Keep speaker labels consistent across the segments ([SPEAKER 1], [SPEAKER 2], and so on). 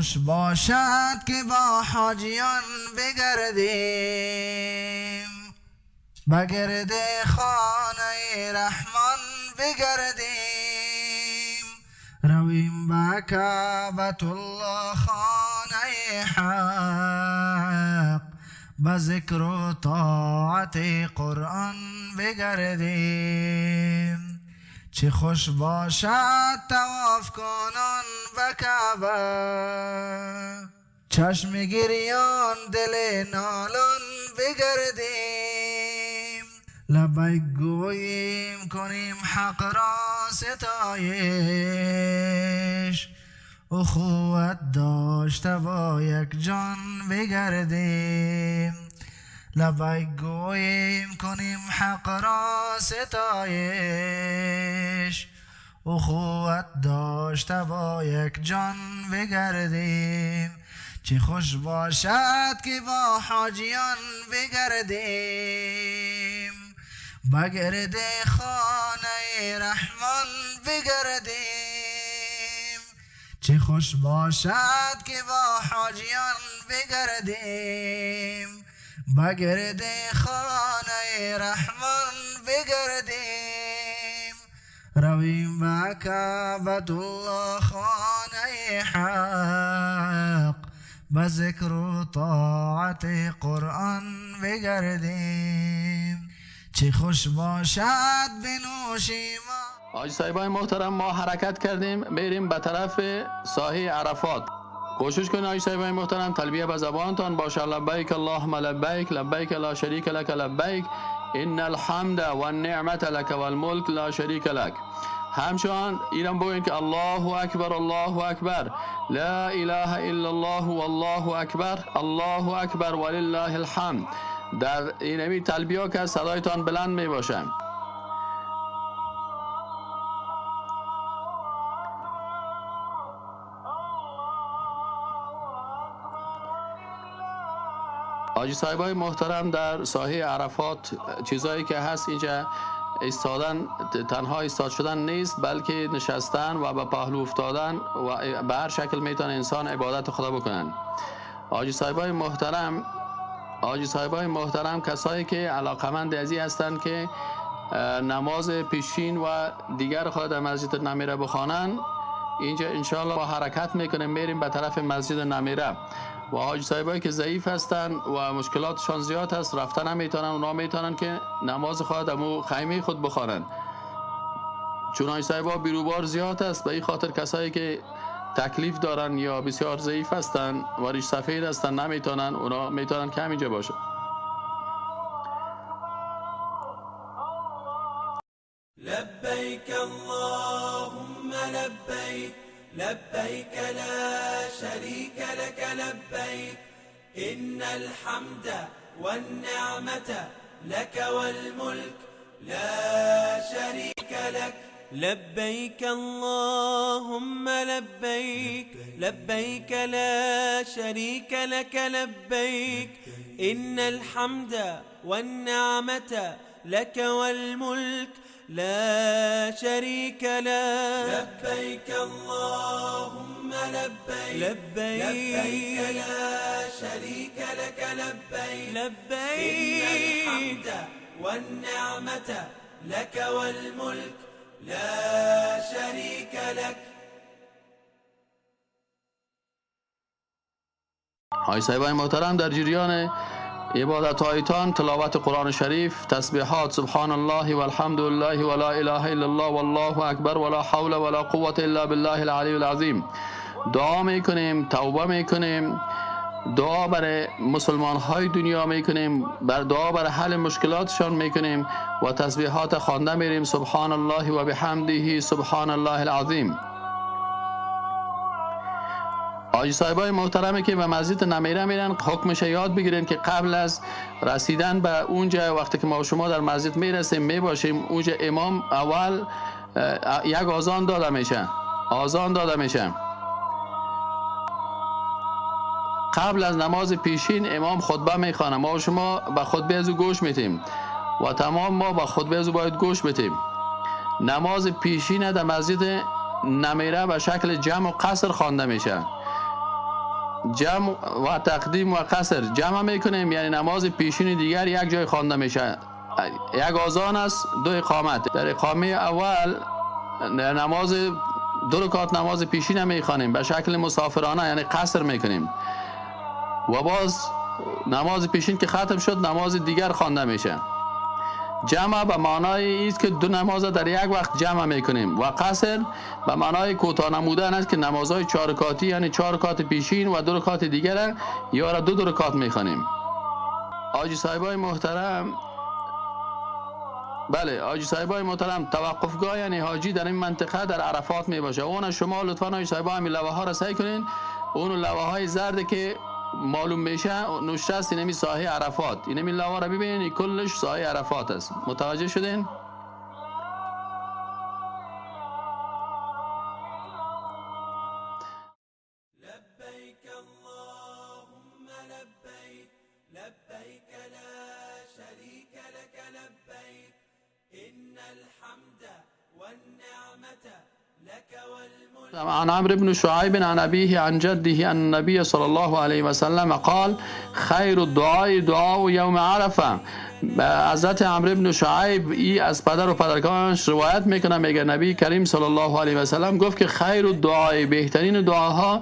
[SPEAKER 1] خوش باشد که با حاجیان بگردیم، بگرد خانه رحمان بگردیم، رویم به کعبة الله خانه حق، به ذکر و طاعت قرآن بگردیم. چه خوش باشد طواف کنان به کعبه، چشم گریان دل نالان بگردیم، لبیک گوییم کنیم حق را ستایش، اخوت داشته با یک جان بگردیم، لبیک گوییم کنیم حق را ستایش، اخوت داشته با یک جان بگردیم. چه خوش باشد که با حاجیان بگردیم، بگرد خانه رحمان بگردیم. چه خوش باشد که با حاجیان بگردیم، بگرد خانه رحمان بگردیم، رویم به کعبة الله خانه حق، به ذکر و طاعت قرآن بگردیم. چه خوش باشد بنوشیم.
[SPEAKER 2] حاجی صاحبای محترم، ما حرکت کردیم بریم به طرف ساحه عرفات. کوشش کنید حاجی صاحبای محترم تلبیه به زبانتان باشه. لبیک اللهم لبیک، لبیک لا شریک لک لبیک، ان الحمد و النعمت لک و الملک لا شریک لک. همچنان ایران بگوین که الله اکبر الله اکبر، لا اله الا الله والله اکبر، الله اکبر ولله الحمد. در این تلبیه که صدایتان بلند می باشه. حاجی صاحبای محترم، در ساحه عرفات چیزایی که هست اینجا ایستادن، تنها ایستاد شدن نیست بلکه نشستن و به پهلو افتادن و به هر شکل میتونه انسان عبادت خدا بکنن. حاجی صاحبای محترم کسایی که علاقمند ازی هستند که نماز پیشین و دیگر خود در مسجد نمیره بخوانن، اینجا انشاءالله با حرکت میکنیم میریم به طرف مسجد نمیره. و حاجی صاحبایی که ضعیف هستن و مشکلاتشان زیاد هست رفتن نمیتونن، اونا میتونن که نماز خود در خیمه خود بخوانن، چون حاجی صاحبا بیروبار زیاد هست. به این خاطر کسایی که تکلیف دارن یا بسیار ضعیف هستن و ریش سفید هستن نمیتونن، اونا میتونن که همینجا باشه.
[SPEAKER 3] لبیک اللهم لبیک، لبیک لا شریک لک لبیک، ان الحمد والنعمة لك والملك لا شريك لك. لبيك اللهم لبيك، لبيك لا شريك لك لبيك، إن الحمد والنعمة لك والملك لا شريك لك. لبيك اللهم لبيك، لبيك لا شريك لك لبيك، لبيك إن الحمد والنعمة لك والملك لا شريك لك.
[SPEAKER 2] حاجی صاحبای محترم، در جریان عبادت هایتان تلاوت قرآن شریف، تسبیحات سبحان الله والحمد لله ولا اله الا الله والله اکبر ولا حول ولا قوة الا بالله العلی العظیم دعا میکنیم، توبه میکنیم، دعا برای مسلمان های دنیا میکنیم، دعا برای حل مشکلاتشان میکنیم و تسبیحات خوانده میریم سبحان الله و بحمده سبحان الله العظیم. حاجی صاحبای محترمی که به مسجد نمیره میرن، حکمش یاد بگیرین که قبل از رسیدن به اونجا وقتی که ما و شما در مسجد میرسیم میباشیم اونجا امام اول یک آذان داده میشه. قبل از نماز پیشین امام خطبه میخوانه، ما و شما به خطبه از او گوش میتیم و تمام ما به خطبه از او باید گوش میتیم. نماز پیشین در مسجد نمیره به شکل جمع و قصر خوانده میشه. جمع و تقدیم و قصر جمع میکنیم، یعنی نماز پیشین دیگر یک جای خوانده میشه. یک آذان است، دو اقامت. در اقامه اول نماز دو رکعت نماز پیشین میخوانیم به شکل مسافرانه، یعنی قصر میکنیم و باز نماز پیشین که ختم شد نماز دیگر خوانده میشه. جمع به معنای است که دو نماز در یک وقت جمع میکنیم و قصر به معنای کوتاه نمودن است که نمازهای 4 رکعتی یعنی 4 رکعت پیشین و 2 رکعت دیگر یا را 2 رکعت میخوانیم. حاجی صاحبای محترم، بله حاجی صاحبای محترم، توقفگاه یعنی حاجی در این منطقه در عرفات می باشه. اون شما لطفا حاجی صاحبا همین لوحه ها را سعی کنین، اون لوحه های زرد که معلوم میشه نوشته است اینمی ساحه عرفات. اینمی لوحه را ببینین، این کلش ساحه عرفات است. متوجه شدین؟
[SPEAKER 3] لبيك اللهم لبيك لبيك لا شريك لك لبيك إن الحمد والنعمة لك والملك.
[SPEAKER 2] عن عمرو بن شعيب عن أبيه عن جده أن النبي صلى الله عليه وسلم قال خير الدعاء دعاء يوم عرفه. حضرت عمرو بن شعیب ای از پدر و پدرکانش روایت میکنه، میگه نبی کریم صلی الله علیه و سلم گفت که خیر الدعاء، بهترین دعاها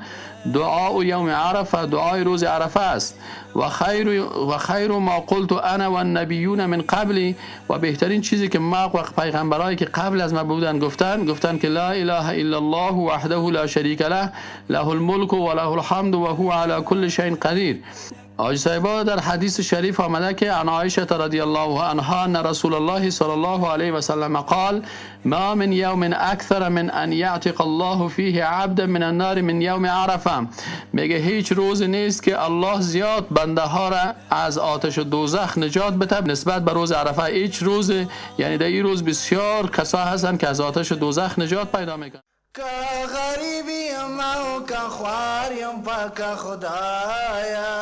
[SPEAKER 2] دعا یوم عرفه، دعای روز عرفه است. و خیر ما قلت انا و النبیون من قبلی، و بهترین چیزی که ما و پیغمبرایی که قبل از ما بودن گفتن که لا اله الا الله وحده لا شریک له له الملك و له الحمد و هو على كل شيء قدیر. حاجی صاحبا در حدیث شریف آمده که عن عایشه رضی الله عنها ان رسول الله صلی الله علیه و سلم قال ما من یوم اکثر من ان یعتق الله فیه عبدا من النار من یوم عرفه. میگه هیچ روز نیست که الله زیاد بنده ها را از آتش دوزخ نجات بده نسبت به روز عرفه. هیچ روز، یعنی در این روز بسیار کسا هستن که از آتش دوزخ نجات پیدا میکنن.
[SPEAKER 1] که غریبیم او که خواریم پاک خدایا،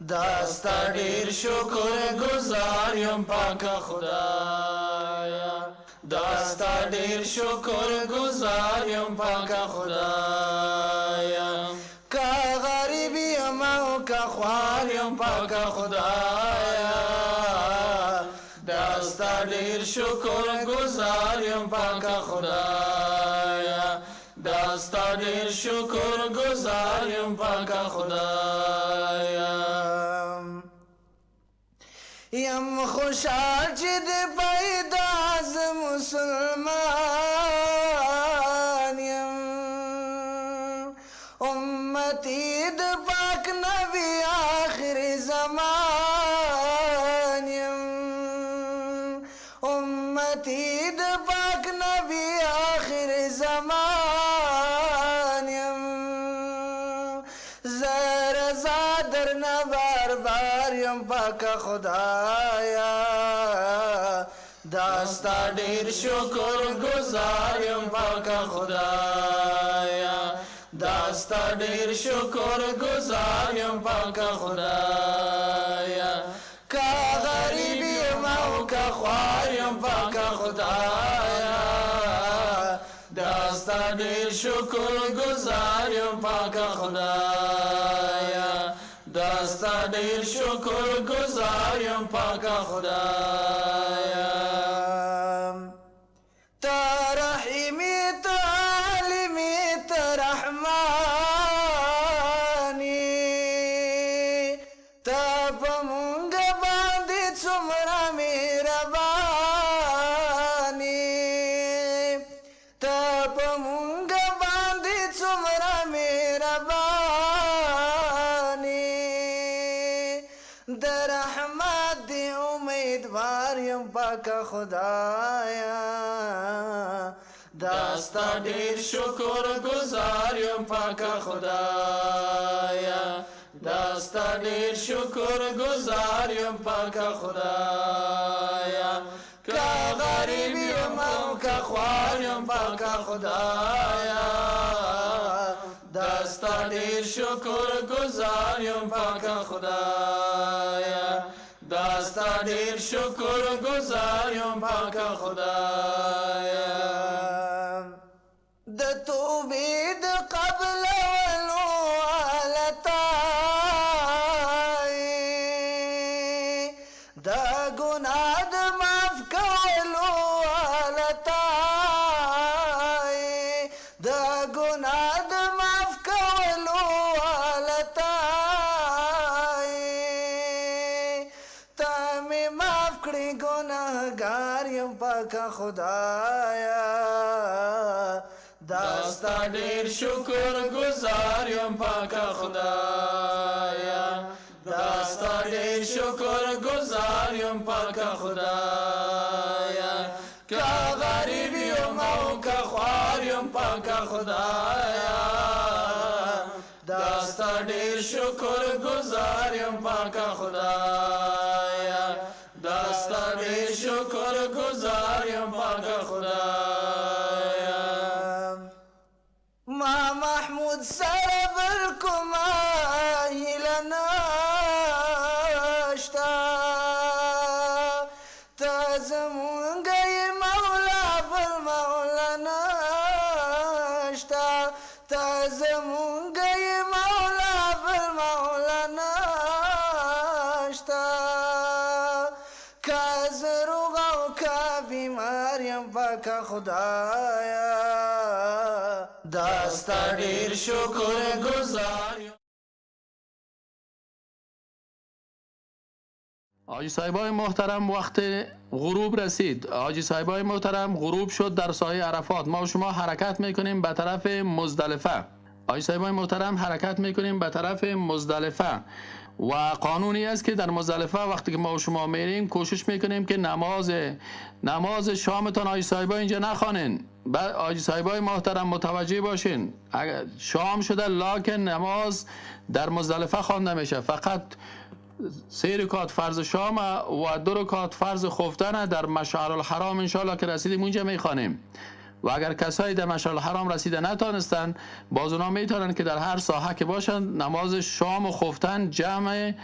[SPEAKER 1] دستا ډیر شکر گزاریم پاک خدایا، دستا ډیر شکر گزاریم پاک خدایا. که غریبیم او که خواریم پاک خدایا، دستا ډیر شکر گزاریم پاک خدایا، دستا ډیر شکر گزاریم پاک خدایا. یم خوشحال چې د پیدا از مسلمان یم، امتی د پاک نبی آخر زمان یم، امتی د پاک نبی آخر زمان یم. زرزا درنا بار بار یم پاک خدایا، داستا ډیر شکر گزار یم پاک خدایا، داستا ډیر شکر گزار یم پاک خدایا. که غریب یم او که خوار یم پاک خدایا، داستا ډیر شکر گزار یم پاک خدایا، داستا ډیر شکر گزار یم پاک خدایا. تا رحیمی تا عالمی تا رحمانی، تا په مونږ باندې څومره مهرباني، تا په مونږ باندې څومره مهرباني. د رحمت دی امیدوار یم پاک خدایا، داستا ډیر شکر گزار یم پاک خدایا، داستا ډیر شکر گزار یم پاک خدایا. که غریب یم او که خوار یم پاک خدایا، داستا ډیر شکر گزار یم پاک خدایا، داستا ډیر شکر گزار یم پاک خدایا. د توبې د قبل ولو خدایا داستا ډیر شکر گزار یم پاک خدایا داستا ډیر شکر گزار یم پاک خدایا که غریب یم او که خوار یم پاک خدایا داستا ډیر شکر گزار یم پاک خدایا داستا ډیر شکر گزار یم پاک خدایا ما محمود سره بالکم هیله نشته ته زمونږ یې مولا بل مولا نشته ته زمونږ یې مولا بل مولا نشته که زه روغ او که بیمار یم پاکه خدایا داستا ډیر شکر گزار یم.
[SPEAKER 2] حاجی صاحبای محترم وقت غروب رسید. حاجی صاحبای محترم غروب شد در سایه عرفات. ما و شما حرکت میکنیم به طرف مزدلفه. حاجی صاحبای محترم حرکت میکنیم به طرف مزدلفه و قانونی است که در مزدلفه وقتی که ما و شما میریم کوشش میکنیم که نماز شامتان حاجی صاحبای اینجا نخوانین. بعد حاجی صاحبای محترم متوجه باشین اگر شام شده لکن نماز در مزدلفه خوانده میشه. فقط 3 رکعت فرض شام و 2 رکعت فرض خفتن در مشعر الحرام انشاءالله که رسیدیم اونجا میخوانیم. و اگر کسایی در مشعر الحرام رسیده نتانستن باز اونا میتونن که در هر ساحه که باشن نماز شام و خفتن جمع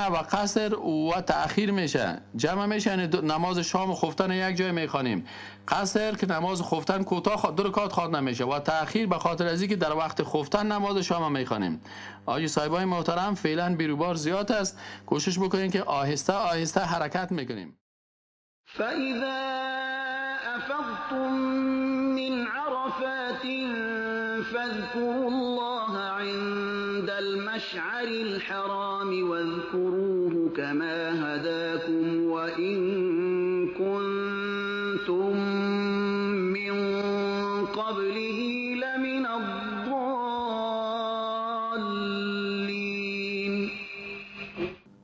[SPEAKER 2] و قصر و تأخیر میشه. جمع میشه یعنی نماز شام و خفتن یک جای میخوانیم. قصر که نماز خفتن کوتاه 2 رکعت خوانده میشه و تأخیر به خاطر از اینکه در وقت خفتن نماز شام میخوانیم. حاجی صاحبای محترم فعلا بیروبار زیاد است. کوشش بکنین که آهسته آهسته حرکت میکنیم.
[SPEAKER 4] فإذا أفضتم من عرفات فاذكروا الله عند المشعر الحرام واذكروه كما هداكم وإن كنتم من قبله لمن الضالين.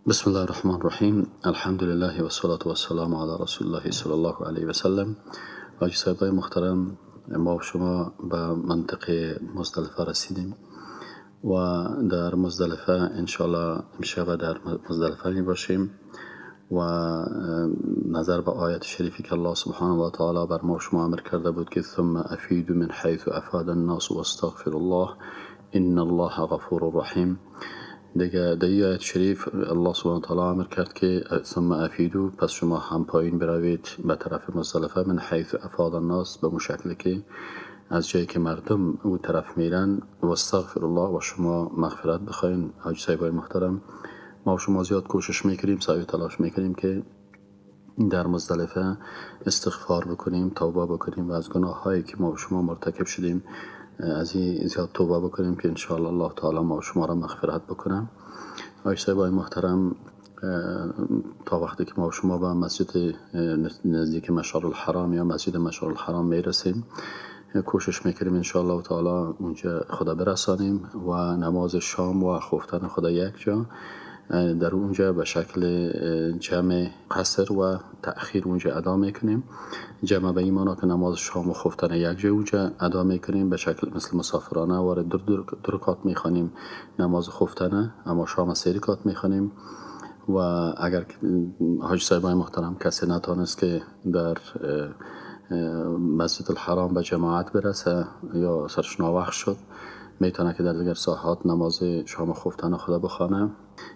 [SPEAKER 5] بسم الله الرحمن الرحیم. الحمد لله و الصلاة والسلام علی رسول الله صلی الله علیه و سلم. حاجی صاحبای محترم ما و شما به منطقه مزدلفه رسیدیم و در مزدلفه انشاءالله امشب در مزدلفه می باشیم و نظر به آیت شریفی که الله سبحانه و تعالی بر ما و شما امر کرده بود که ثم افیدوا من حیث افاد الناس واستغفروا الله ان الله غفور رحیم. دیگه در این آیت شریف الله سبحانه و تعالی امر کرد که ثم افیدو پس شما هم پایین بروید به طرف مزدلفه من حیث افاد الناس به مشکلی که از جایی که مردم او طرف میرن و استغفر الله و شما مغفرت بخواین. حاجی صاحبای محترم ما و شما زیاد کوشش میکنیم سعی و تلاش میکنیم که در مزدلفه استغفار بکنیم توبه بکنیم و از گناه هایی که ما و شما مرتکب شدیم از این زیاد توبه بکنیم که انشاءالله الله تعالی ما و شما را مغفرت بکنم. حاجی صاحبای محترم تا وقتی که ما و شما به مسجد نزدیک مشعر الحرام یا مسجد مشعر الحرام میرسیم کوشش میکنیم انشاءالله تعالی اونجا خدا برسانیم و نماز شام و خفتن خدا یک جا در اونجا به شکل جمع قصر و تأخیر اونجا ادا میکنیم. جمع به این معنی که نماز شام و خفتن یک جا اونجا ادا میکنیم به شکل مثل مسافرانه و 2 رکعت میخوانیم نماز خفتن اما شام 3 رکعت میخوانیم. و اگر حاجی صاحبای محترم کسی نتانست که در مسجد الحرام به جماعت برسه یا سرش ناوقت شد میتونه که در دیگر ساعات نماز شام خفتن خدا بخوانه.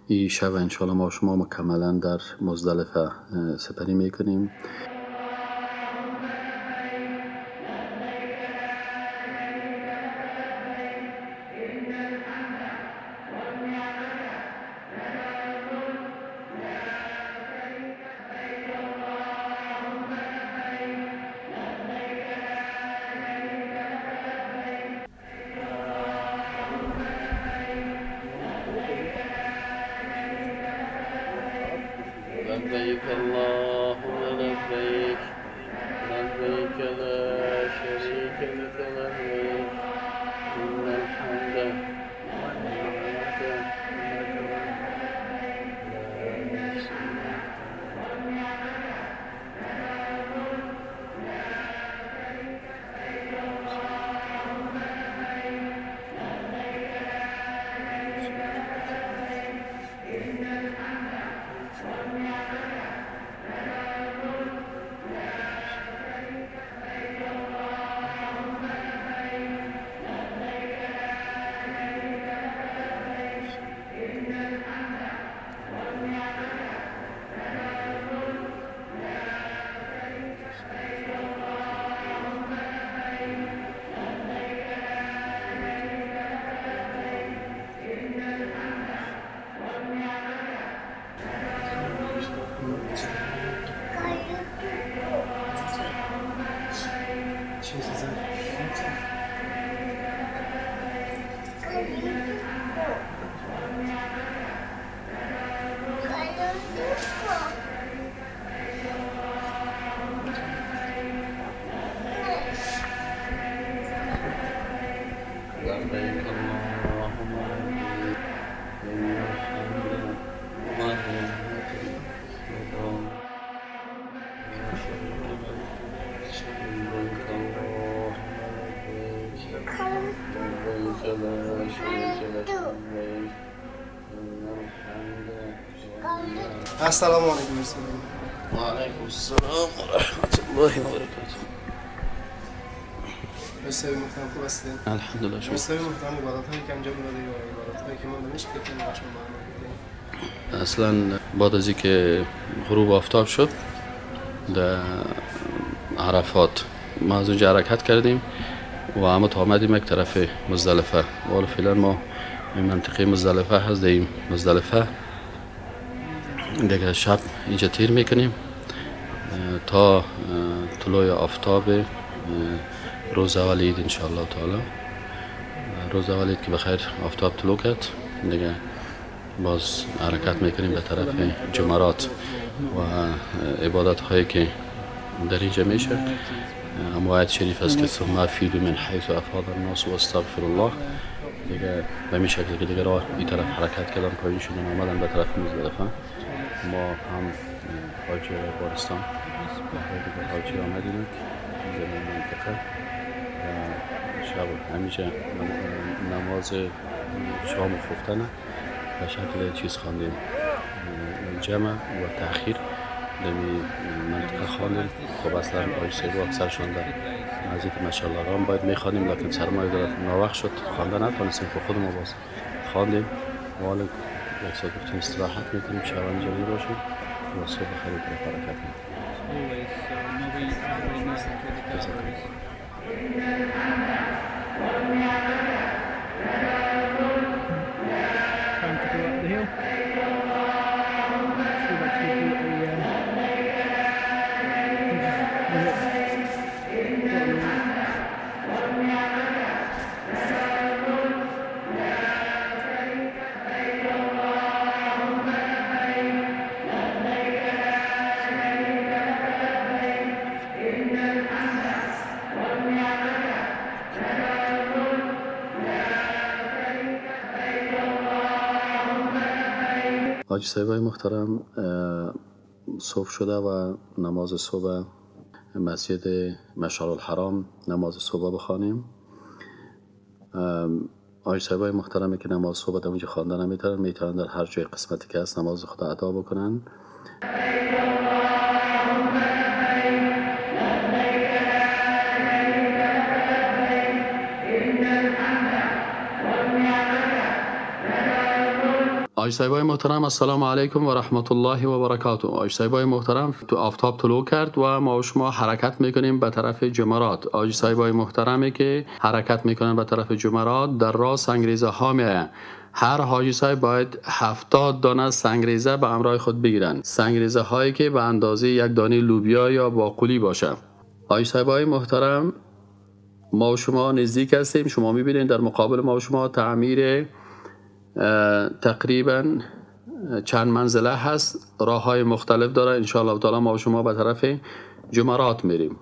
[SPEAKER 5] این شب انشاءالله ما و شما مکملا در مزدلفه سپری میکنیم.
[SPEAKER 2] لبيك اللهم لبيك
[SPEAKER 6] السلام علیکم رسول الله.
[SPEAKER 2] و علیکم السلام و رحمت الله و برکاته.
[SPEAKER 6] دوستای محترم خوب هستین؟
[SPEAKER 2] الحمدلله. شما
[SPEAKER 6] دوستای محترم عبادت هایی که انجام دادی و عبادت هایی که ما نمیشه که تو باشم معنا بدید.
[SPEAKER 5] اصلا بعد از اینکه غروب آفتاب شد در عرفات ما از اونجا حرکت کردیم و اما تا آمدیم یک طرف مزدلفه و فعلا ما این منطقه مزدلفه هستیم. مزدلفه دیگه شب اینجا تیر میکنیم تا طلوع آفتاب روز اول عید انشاءالله تعالی. روز اول عید که بخیر آفتاب طلوع کرد دیگه باز حرکت میکنیم به طرف جمرات و عبادت هایی که در اینجا میشه. اما آیت شریف است که ثم افیدوا من حیث افاض الناس و استغفر الله. دیگه به این شکل که دیگه راه این طرف حرکت کردن، پایین شدن آمدن به طرف مزدلفه. ما هم حاج بارستان دیگه حاجی آمدیم اینجا به منطقه و شب همیشه نماز شام و خفتنه به شکل چیز خواندیم، جمع و تأخیر دمی منطقه خواندیم. خب اصلا آج سیبو اکثرشان در مسجد مشعل آرام باید میخواندیم، لیکن سرمایه دارد ناوقت شد خوانده نتونستیم که خودمون باز خواندیم. و حالا یک ساعت گفتیم استراحت میکنیم، شب اینجا باشیم و صبح خیلی طرف حرکت حاجی صاحبای محترم، صبح شده و نماز صبح مسجد مشعر الحرام نماز صبح بخوانیم. حاجی صاحبای محترمی که نماز صبح در اونجا خواندن نمیتونن، میتونن در هر جای قسمتی که هست نماز خدا ادا بکنن. آج صاحبای محترم السلام علیکم و رحمت الله و برکاته. آج صاحبای محترم تو آفتاب طلوع کرد و ما و شما حرکت میکنیم به طرف جمرات. آج صاحبای محترمی که حرکت میکنن به طرف جمرات در راه سنگریزه ها میآیند. هر حاجی صاحب باید 70 دانه سنگریزه به همراه خود بگیرن، سنگریزه هایی که به اندازه یک دانه لوبیا یا باقولی باشه. آج صاحبای محترم ما و شما نزدیک هستیم. شما میبینید در مقابل ما و شما تعمیر تقریبا چند منزله هست، راه های مختلف داره. انشاءالله تعالی ما و شما به طرف جمرات میریم.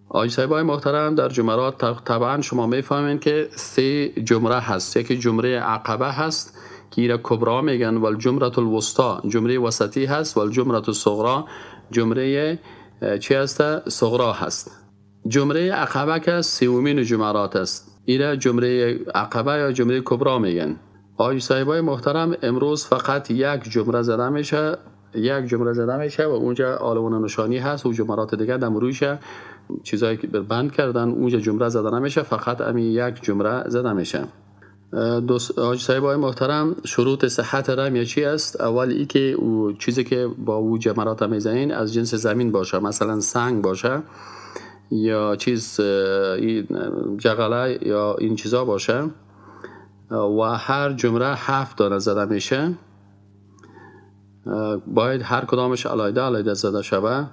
[SPEAKER 5] آج صاحبای محترم در جمرات طبعا شما میفهمین که 3 جمره هست. یکی جمره عقبه هست که ایره کبرا میگن، و الجمره الوسطا جمره وسطی هست، و الجمره الصغرا جمره چی هست؟ صغرا هست. جمره عقبه که 3مین جمرات است، ایره جمره عقبه یا جمره کبرا میگن. آج صاحبای محترم امروز فقط یک جمره زده میشه و اونجا آلوان نشانی هست و جمرات دیگه دم رویشه چیزایی که بند کردن اونجا جمره زده نمیشه، فقط همین یک جمره زده میشه. آج صاحبای محترم شروط صحت رمی چی است؟ اول ای که او چیزی که با او جمرات میزنین از جنس زمین باشه، مثلا سنگ باشه یا چیز جغله یا این چیزا باشه و هر جمره 7 دانه زده میشه. باید هر کدامش علیده زده شوه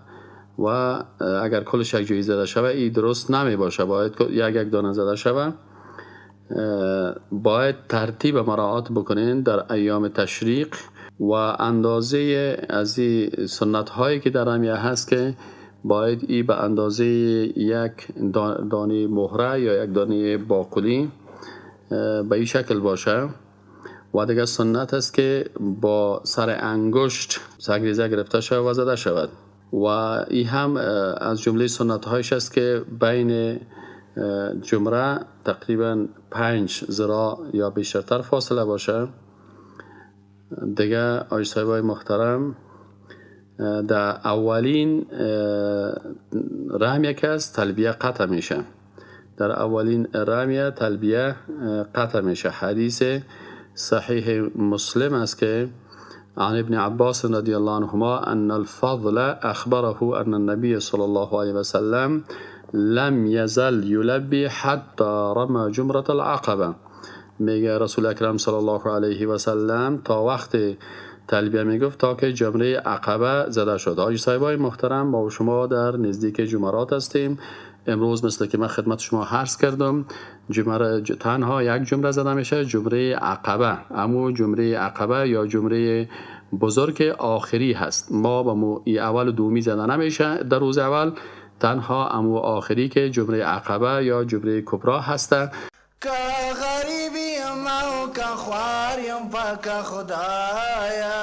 [SPEAKER 5] و اگر کلش یک جایی زده شوه این درست نمی باشه، باید یک دانه زده شوه. باید ترتیب مراعات بکنین در ایام تشریق و اندازه از این سنت هایی که در امیه هست که باید ای به اندازه یک دانه مهره یا یک دانه باقلی به این شکل باشه و دیگه سنت است که با سر انگشت سگریزه گرفته شود و زده شود و این هم از جمله سنت هایش است که بین جمره تقریبا 5 ذراع یا بیشتر فاصله باشه. دیگه آقای صاحبای محترم در اولین رمیه که است تلبیه قطع میشه. در اولین رمیه تلبیه قطع میشه. حدیث صحیح مسلم است که عن ابن عباس رضی الله عنهما ان الفضل اخبره ان النبي صلی الله علیه وسلم لم يزل يلبي حتى رمى جمرة العقبه. میگه رسول اکرم صلی الله علیه و سلم تا وقت تلبیه میگفت تا که جمره عقبه زده شد. حاجی صاحبای محترم، ما و شما در نزدیک جمرات هستیم. امروز مثل که من خدمت شما عرض کردم تنها یک جمره زده میشه، جمره عقبه. اما جمره عقبه یا جمره بزرگ آخری هست. ما با اول و دومی زده نمیشه در روز اول، تنها امو آخری که جمره عقبه یا جمره کبرا هسته.
[SPEAKER 1] که غریبیم او که خواریم پاک خدایا،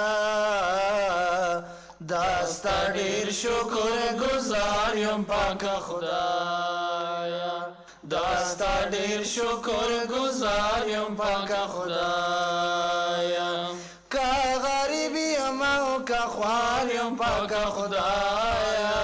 [SPEAKER 1] دستا دیر شکر گزاریم پاک خدایا، دستا دیر شکر گزاریم پاک خدایا. که غریبیم او که خواریم پاک خدایا،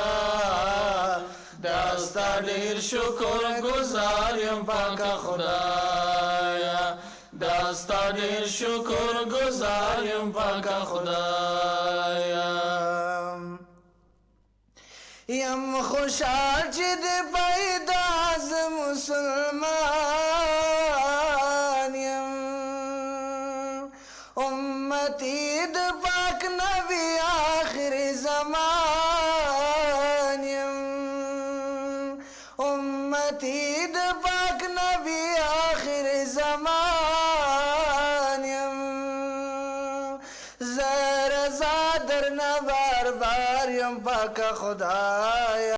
[SPEAKER 1] دستا دیر شکر گزاریم پاک خدایا، دستا دیر شکر گزاریم پاک خدایا. یم خوشحال چې د پیدا از مسلمان یم، امتی د پاک نبی آخر زمان یم، امتی د پاک نبی آخر زمان یم. زر زادر نبار بار یم پاک خدایا.